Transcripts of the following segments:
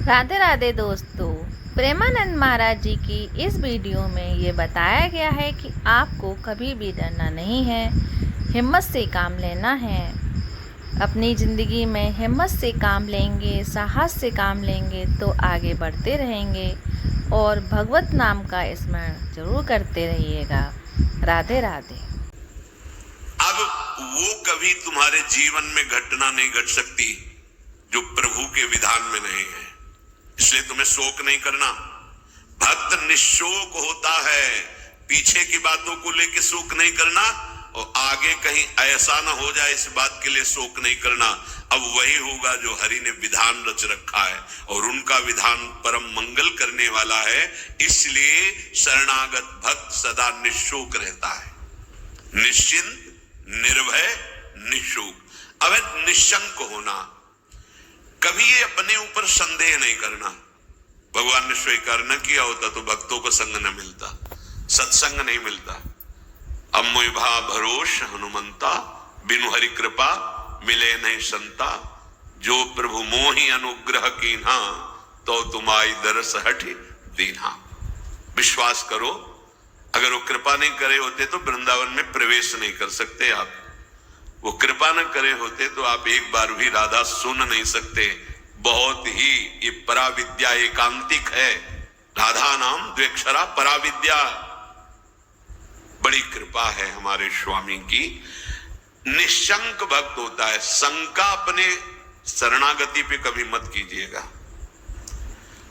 राधे राधे दोस्तों। प्रेमानंद महाराज जी की इस वीडियो में ये बताया गया है कि आपको कभी भी डरना नहीं है, हिम्मत से काम लेना है। अपनी ज़िंदगी में हिम्मत से काम लेंगे, साहस से काम लेंगे तो आगे बढ़ते रहेंगे और भगवत नाम का स्मरण जरूर करते रहिएगा। राधे राधे। अब वो कभी तुम्हारे जीवन में घटना नहीं घट सकती जो प्रभु के विधान में नहीं है, इसलिए तुम्हें शोक नहीं करना। भक्त निशोक होता है, पीछे की बातों को लेकर शोक नहीं करना और आगे कहीं ऐसा ना हो जाए इस बात के लिए शोक नहीं करना। अब वही होगा जो हरि ने विधान रच रखा है और उनका विधान परम मंगल करने वाला है, इसलिए शरणागत भक्त सदा निशोक रहता है, निश्चिंत, निर्भय, निशोक। अब निशंक होना, कभी ये अपने ऊपर संदेह नहीं करना। भगवान ने स्वीकार न किया होता तो भक्तों को संग न मिलता, सत्संग नहीं मिलता। अब मुझा भरोस हनुमंता, बिनु हरि कृपा मिले नहीं संता। जो प्रभु मोहि अनुग्रह कीन्हा, तो तुम्हारी दरस हटि दीन्हा। विश्वास करो, अगर वो कृपा नहीं करे होते तो वृंदावन में प्रवेश नहीं कर सकते आप। वो कृपा न करे होते तो आप एक बार भी राधा सुन नहीं सकते। बहुत ही ये पराविद्या एकांतिक है, राधा नाम द्वेक्षरा पराविद्या। बड़ी कृपा है हमारे स्वामी की। निशंक भक्त होता है, शंका अपने शरणागति पे कभी मत कीजिएगा।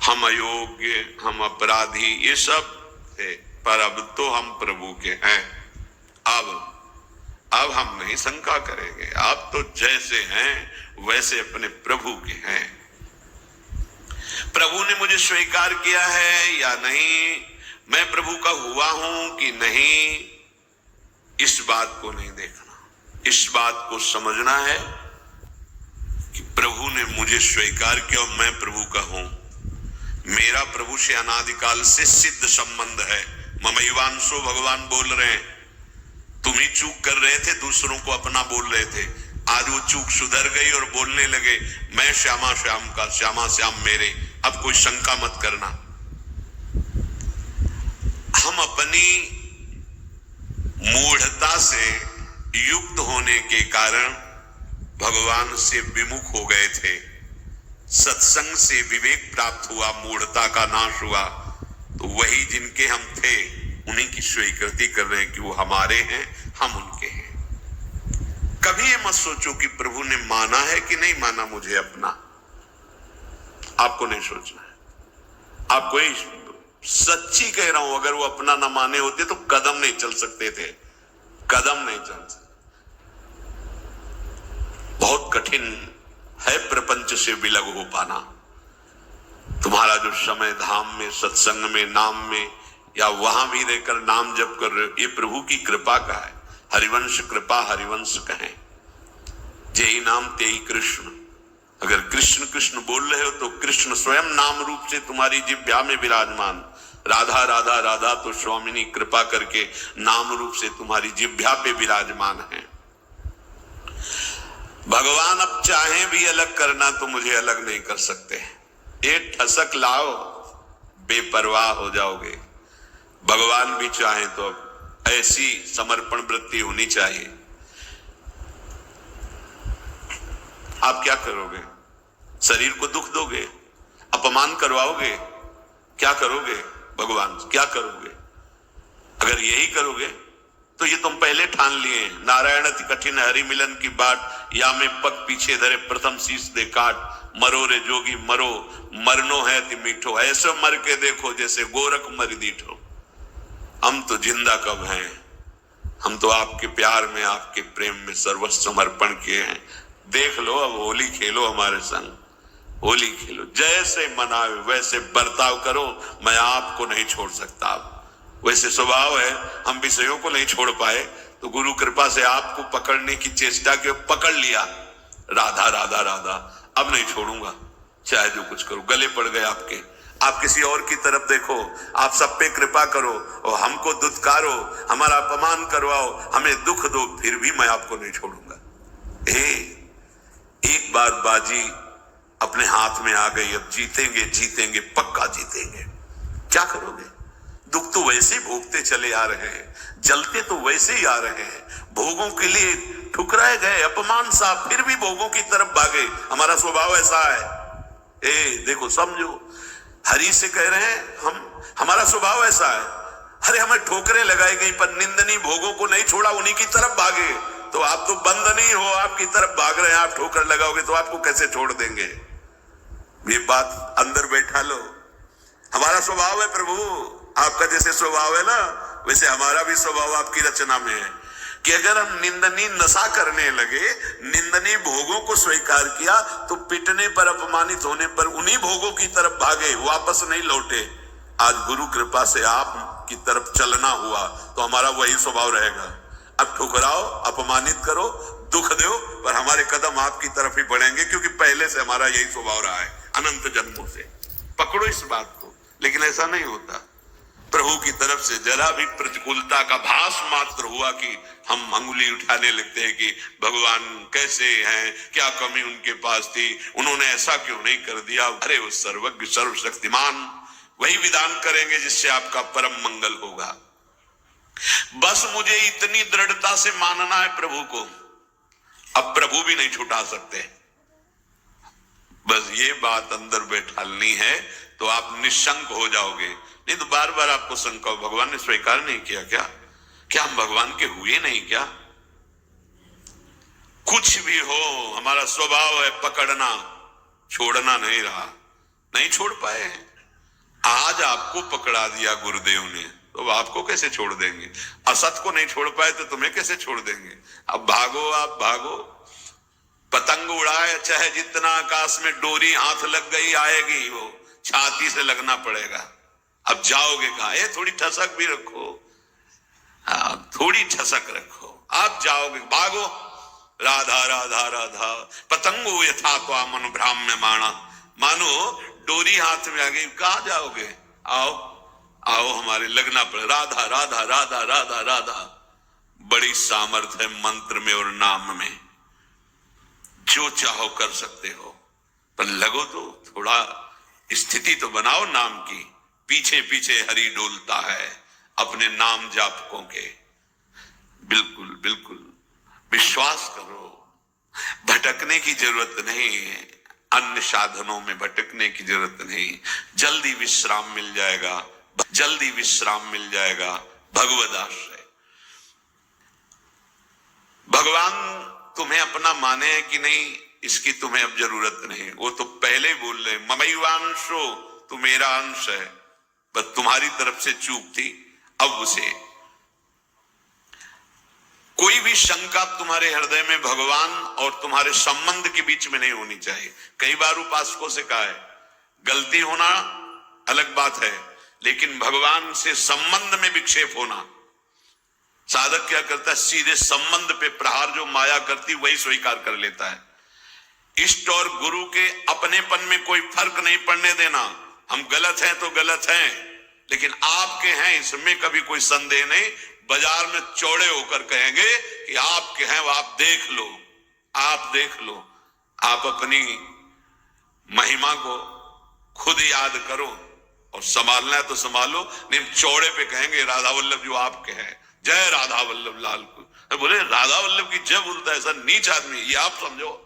हम अयोग्य, हम अपराधी, ये सब थे, पर अब तो हम प्रभु के हैं। अब हम नहीं शंका करेंगे, आप तो जैसे हैं वैसे अपने प्रभु के हैं। प्रभु ने मुझे स्वीकार किया है या नहीं, मैं प्रभु का हुआ हूं कि नहीं, इस बात को नहीं देखना। इस बात को समझना है कि प्रभु ने मुझे स्वीकार किया और मैं प्रभु का हूं। मेरा प्रभु से अनादिकाल से सिद्ध संबंध है। ममैवांशो भगवान बोल रहे हैं, तुम ही चूक कर रहे थे, दूसरों को अपना बोल रहे थे। आज वो चूक सुधर गई और बोलने लगे मैं श्यामा श्याम का, श्यामा श्याम मेरे। अब कोई शंका मत करना। हम अपनी मूढ़ता से युक्त होने के कारण भगवान से विमुख हो गए थे। सत्संग से विवेक प्राप्त हुआ, मूढ़ता का नाश हुआ, तो वही जिनके हम थे उन्हीं की स्वीकृति कर रहे हैं कि वो हमारे हैं, हम उनके हैं। कभी ये मत सोचो कि प्रभु ने माना है कि नहीं माना मुझे अपना। आपको नहीं सोचना है। आपको ही सच्ची कह रहा हूं, अगर वो अपना ना माने होते तो कदम नहीं चल सकते थे, कदम नहीं चल सकते। बहुत कठिन है प्रपंच से विलग हो पाना। तुम्हारा जो समय धाम में, सत्संग में, नाम में या वहां भी रहकर नाम जप कर रहे हो, ये प्रभु की कृपा का है। हरिवंश कृपा हरिवंश कहें, जेहि नाम तेहि कृष्ण। अगर कृष्ण कृष्ण बोल रहे हो तो कृष्ण स्वयं नाम रूप से तुम्हारी जिह्वा में विराजमान। राधा राधा राधा तो स्वामिनी कृपा करके नाम रूप से तुम्हारी जिह्वा पे विराजमान है। भगवान अब चाहे भी अलग करना तो मुझे अलग नहीं कर सकते। एक ठसक लाओ, बेपरवाह हो जाओगे। भगवान भी चाहे तो ऐसी समर्पण वृत्ति होनी चाहिए। आप क्या करोगे? शरीर को दुख दोगे, अपमान करवाओगे, क्या करोगे? भगवान क्या करोगे? अगर यही करोगे तो ये तुम पहले ठान लिए, नारायण अति कठिन हरि मिलन की बाट, या में पग पीछे धरे प्रथम शीश दे काट। मरो रे जोगी मरो, मरनो है अति मीठो, ऐसे मर के देखो जैसे गोरख मर दीठो। हम तो जिंदा कब हैं? हम तो आपके प्यार में, आपके प्रेम में सर्वस्व समर्पण किए हैं। देख लो, अब होली खेलो हमारे संग, होली खेलो, जैसे मनावे वैसे बर्ताव करो। मैं आपको नहीं छोड़ सकता। अब वैसे स्वभाव है, हम विषयों को नहीं छोड़ पाए तो गुरु कृपा से आपको पकड़ने की चेष्टा की, पकड़ लिया। राधा राधा राधा, अब नहीं छोड़ूंगा, चाहे जो कुछ करो। गले पड़ गए आपके, आप किसी और की तरफ देखो, आप सब पे कृपा करो और हमको दुत्कारो, हमारा अपमान करवाओ, हमें दुख दो, फिर भी मैं आपको नहीं छोड़ूंगा। एक बात बाजी अपने हाथ में आ गई, अब जीतेंगे जीतेंगे, पक्का जीतेंगे। क्या करोगे? दुख तो वैसे ही भोगते चले आ रहे हैं, जलते तो वैसे ही आ रहे हैं, भोगों के लिए ठुकराए गए, अपमान सा, फिर भी भोगों की तरफ भागे। हमारा स्वभाव ऐसा है। देखो, समझो, हरि से कह रहे हैं हमारा स्वभाव ऐसा है। अरे हमें ठोकरें लगाई गई पर निंदनीय भोगों को नहीं छोड़ा, उन्हीं की तरफ भागे। तो आप तो बंद नहीं हो, आपकी तरफ भाग रहे हैं। आप ठोकर लगाओगे तो आपको कैसे छोड़ देंगे? ये बात अंदर बैठा लो। हमारा स्वभाव है प्रभु, आपका जैसे स्वभाव है ना, वैसे हमारा भी स्वभाव आपकी रचना में है कि अगर हम निंदनीय नशा करने लगे, निंदनीय भोगों को स्वीकार किया, तो पिटने पर, अपमानित होने पर उन्हीं भोगों की तरफ भागे, वापस नहीं लौटे। आज गुरु कृपा से आप की तरफ चलना हुआ तो हमारा वही स्वभाव रहेगा। अब ठुकराओ, अपमानित करो, दुख दो, पर हमारे कदम आपकी तरफ ही बढ़ेंगे, क्योंकि पहले से हमारा यही स्वभाव रहा है अनंत जन्मों से। पकड़ो इस बात को। लेकिन ऐसा नहीं होता। प्रभु की तरफ से जरा भी प्रतिकूलता का भास मात्र हुआ कि हम अंगुली उठाने लगते हैं कि भगवान कैसे हैं, क्या कमी उनके पास थी, उन्होंने ऐसा क्यों नहीं कर दिया। अरे वो सर्वज्ञ सर्वशक्तिमान वही विधान करेंगे जिससे आपका परम मंगल होगा। बस मुझे इतनी दृढ़ता से मानना है प्रभु को, अब प्रभु भी नहीं छुटा सकते। बस ये बात अंदर बैठालनी है तो आप निशंक हो जाओगे। नहीं तो बार बार आपको शंका, भगवान ने स्वीकार नहीं किया क्या हम भगवान के हुए नहीं क्या? कुछ भी हो, हमारा स्वभाव है पकड़ना, छोड़ना नहीं रहा, नहीं छोड़ पाए। आज आपको पकड़ा दिया गुरुदेव ने, तो आपको कैसे छोड़ देंगे? असत को नहीं छोड़ पाए तो तुम्हें कैसे छोड़ देंगे? अब भागो, आप भागो। पतंग उड़ाए चाहे जितना आकाश में, डोरी हाथ लग गई आएगी, वो छाती से लगना पड़ेगा। अब जाओगे कहां? ये थोड़ी ठसक भी रखो, थोड़ी ठसक रखो, आप जाओगे। भागो, राधा राधा राधा पतंगो यथा त्वा मन भ्राम्य माणा। मानो डोरी हाथ में आ गई, कहां जाओगे? आओ आओ, हमारे लगना पड़े। राधा राधा राधा राधा राधा। बड़ी सामर्थ्य है मंत्र में और नाम में, जो चाहो कर सकते हो, पर लगो तो, थोड़ा स्थिति तो बनाओ नाम की। पीछे पीछे हरि डोलता है अपने नाम जापकों के। बिल्कुल बिल्कुल विश्वास करो, भटकने की जरूरत नहीं है, अन्य साधनों में भटकने की जरूरत नहीं। जल्दी विश्राम मिल जाएगा, जल्दी विश्राम मिल जाएगा। भगवद आश्रय। भगवान तुम्हें अपना माने है कि नहीं, इसकी तुम्हें अब जरूरत नहीं। वो तो पहले ही बोल रहे, ममैवांशो, तू मेरा अंश है। बस तुम्हारी तरफ से चूक थी, अब उसे। कोई भी शंका तुम्हारे हृदय में भगवान और तुम्हारे संबंध के बीच में नहीं होनी चाहिए। कई बार उपासकों से कहा है, गलती होना अलग बात है, लेकिन भगवान से संबंध में विक्षेप होना। साधक क्या करता है? सीधे संबंध पे प्रहार, जो माया करती वही स्वीकार कर लेता है। इष्ट और गुरु के अपनेपन में कोई फर्क नहीं पड़ने देना। हम गलत हैं तो गलत हैं, लेकिन आपके हैं इसमें कभी कोई संदेह नहीं। बाजार में चौड़े होकर कहेंगे कि आपके हैं, वो आप देख लो, आप देख लो। आप अपनी महिमा को खुद याद करो और संभालना है तो संभालो, नहीं चौड़े पे कहेंगे राधा वल्लभ जो आपके हैं, जय राधा वल्लभ लाल को। बोले राधा वल्लभ की जय बोलता है ऐसा नीच आदमी, ये आप समझो।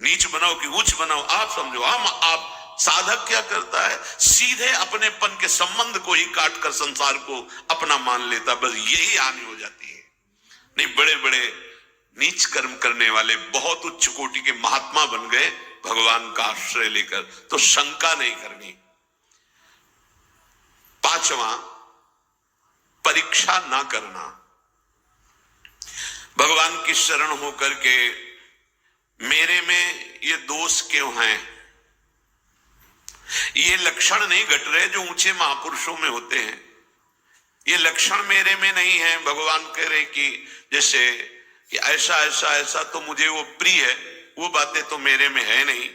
नीच बनाओ कि उच्च बनाओ, आप समझो। हम आप साधक क्या करता है? सीधे अपनेपन के संबंध को ही काट कर संसार को अपना मान लेता। बस यही हानि हो जाती है। नहीं, बड़े बड़े नीच कर्म करने वाले बहुत उच्च कोटि के महात्मा बन गए भगवान का आश्रय लेकर, तो शंका नहीं करनी। पांचवा, परीक्षा ना करना। भगवान की शरण होकर के मेरे में ये दोष क्यों हैं, ये लक्षण नहीं घट रहे जो ऊंचे महापुरुषों में होते हैं। ये लक्षण मेरे में नहीं है। भगवान कह रहे कि जैसे कि ऐसा ऐसा ऐसा तो मुझे वो प्रिय है, वो बातें तो मेरे में है नहीं।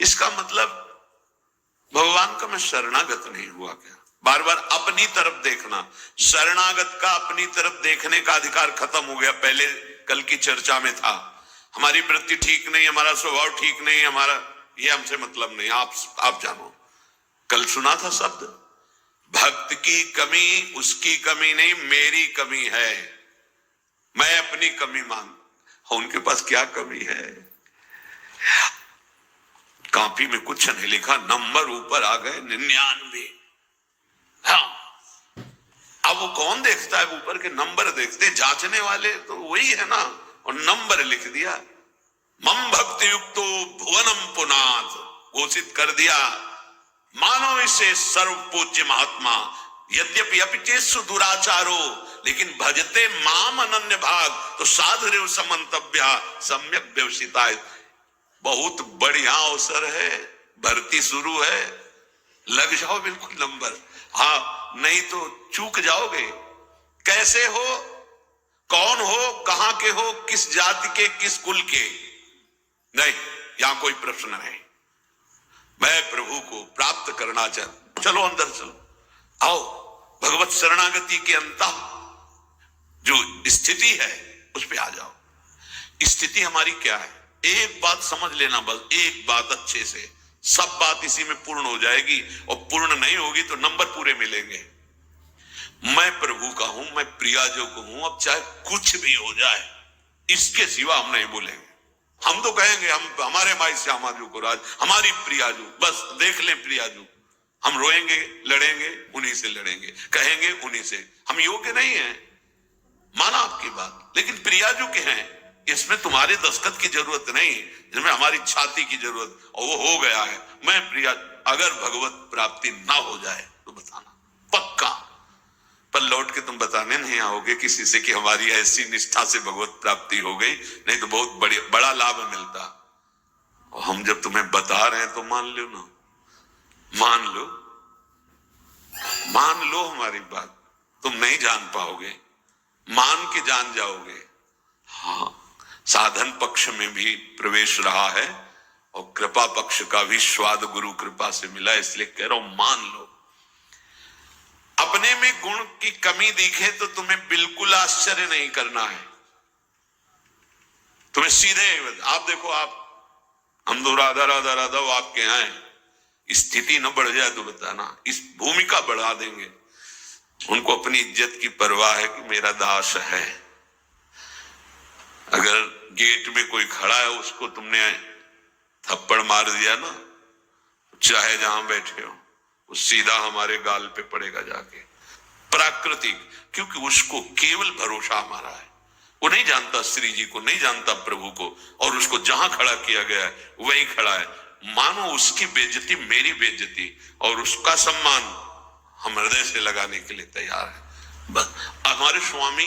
इसका मतलब भगवान का मैं शरणागत नहीं हुआ क्या? बार बार अपनी तरफ देखना। शरणागत का अपनी तरफ देखने का अधिकार खत्म हो गया, पहले कल की चर्चा में था। हमारी वृत्ति ठीक नहीं, हमारा स्वभाव ठीक नहीं, हमारा ये हमसे मतलब नहीं। आप जानो। कल सुना था शब्द, भक्त की कमी उसकी कमी नहीं, मेरी कमी है। मैं अपनी कमी उनके पास क्या कमी है? कॉपी में कुछ नहीं लिखा, नंबर ऊपर आ गए 99। हाँ, अब वो कौन देखता है? ऊपर के नंबर देखते, जांचने वाले तो वही है ना। और नंबर लिख दिया, मम भक्ति युक्तो भुवनम पुनाथ, घोषित कर दिया। मानो इसे सर्व पूज्य महात्मा, यद्यपि अपिचेसु दुराचारो, लेकिन भजते माम अनन्य भाग, तो साधुरेव समंतव्या सम्यक व्यवसिता। बहुत बढ़िया अवसर है, भर्ती शुरू है, लग जाओ बिल्कुल नंबर। हाँ, नहीं तो चूक जाओगे। कैसे हो, कौन हो, कहां के हो, किस जाति के, किस कुल के, नहीं, यहां कोई प्रश्न नहीं। मैं प्रभु को प्राप्त करना चाहता, चलो अंदर चलो, आओ भगवत शरणागति के अंत जो स्थिति है उस पे आ जाओ। स्थिति हमारी क्या है? एक बात समझ लेना, बस एक बात अच्छे से, सब बात इसी में पूर्ण हो जाएगी। और पूर्ण नहीं होगी तो नंबर पूरे मिलेंगे। मैं प्रभु का हूं, मैं प्रियाजो को हूं, अब चाहे कुछ भी हो जाए, इसके सिवा हम नहीं बोलेंगे। हम तो कहेंगे हम हमारे माई श्यामाजू को राज, हमारी प्रियाजू, बस देख ले प्रियाजू। हम रोएंगे, लड़ेंगे, उन्हीं से लड़ेंगे, कहेंगे उन्हीं से। हम योग्य नहीं है, माना आपकी बात, लेकिन प्रियाजू के हैं, इसमें तुम्हारे दस्तखत की जरूरत नहीं, इसमें हमारी छाती की जरूरत, और वो हो गया है। मैं प्रिया, अगर भगवत प्राप्ति ना हो जाए तो बताना पक्का, पर लौट के तुम बताने नहीं आओगे किसी से कि हमारी ऐसी निष्ठा से भगवत प्राप्ति हो गई, नहीं तो बहुत बड़ा लाभ मिलता। और हम जब तुम्हें बता रहे हैं तो मान लो ना, मान लो हमारी बात। तुम नहीं जान पाओगे, मान के जान जाओगे। हाँ, साधन पक्ष में भी प्रवेश रहा है और कृपा पक्ष का भी स्वाद गुरु कृपा से मिला, इसलिए कह रहा हूं मान लो। अपने में गुण की कमी दिखे तो तुम्हें बिल्कुल आश्चर्य नहीं करना है। तुम्हें सीधे आप देखो, आप हम तो राधा राधा राधा आपके यहाँ है, स्थिति न बढ़ जाए तो बताना, इस भूमिका बढ़ा देंगे। उनको अपनी इज्जत की परवाह है कि मेरा दास है। अगर गेट में कोई खड़ा है, उसको तुमने थप्पड़ मार दिया ना, चाहे जहां बैठे हो, वो सीधा हमारे गाल पे पड़ेगा जाके। प्राकृतिक, क्योंकि उसको केवल भरोसा हमारा है। वो नहीं जानता श्री जी को, नहीं जानता प्रभु को, और उसको जहां खड़ा किया गया है वही खड़ा है। मानो उसकी बेइज्जती मेरी बेइज्जती, और उसका सम्मान हम हृदय से लगाने के लिए तैयार है। बस हमारे स्वामी,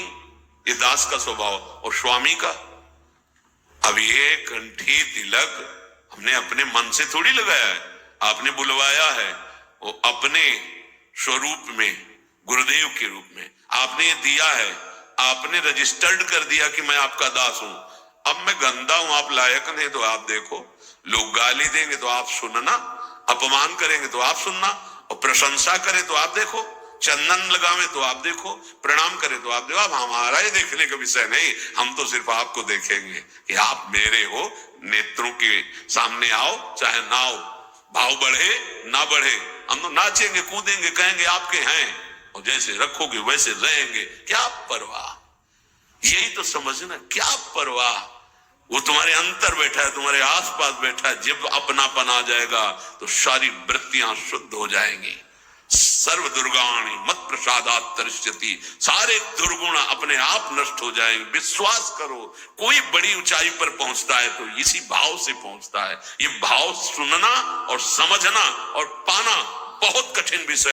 ये दास का स्वभाव, और स्वामी का अब ये कंठी तिलक हमने अपने मन से थोड़ी लगाया है, आपने बुलवाया है। वो अपने स्वरूप में, गुरुदेव के रूप में आपने ये दिया है, आपने रजिस्टर्ड कर दिया कि मैं आपका दास हूं। अब मैं गंदा हूं, आप लायक नहीं तो आप देखो, लोग गाली देंगे तो आप सुनना, अपमान करेंगे तो आप सुनना, और प्रशंसा करें तो आप देखो, चंदन लगावे तो आप देखो, प्रणाम करें तो आप देखो। अब हमारा ही देखने का विषय नहीं, हम तो सिर्फ आपको देखेंगे कि आप मेरे हो। नेत्रों के सामने आओ चाहे ना आओ, भाव बढ़े ना बढ़े, हम तो नाचेंगे, कूदेंगे, कहेंगे आपके हैं, और जैसे रखोगे वैसे रहेंगे। क्या परवाह, यही तो समझना, क्या परवाह। वो तुम्हारे अंतर बैठा है, तुम्हारे आसपास बैठा है। जब अपनापन आ जाएगा तो सारी वृत्तियां शुद्ध हो जाएंगी। सर्व दुर्गाणी मत प्रसादात तरिष्यति, सारे दुर्गुण अपने आप नष्ट हो जाएंगे। विश्वास करो, कोई बड़ी ऊंचाई पर पहुंचता है तो इसी भाव से पहुंचता है। ये भाव सुनना और समझना और पाना बहुत कठिन विषय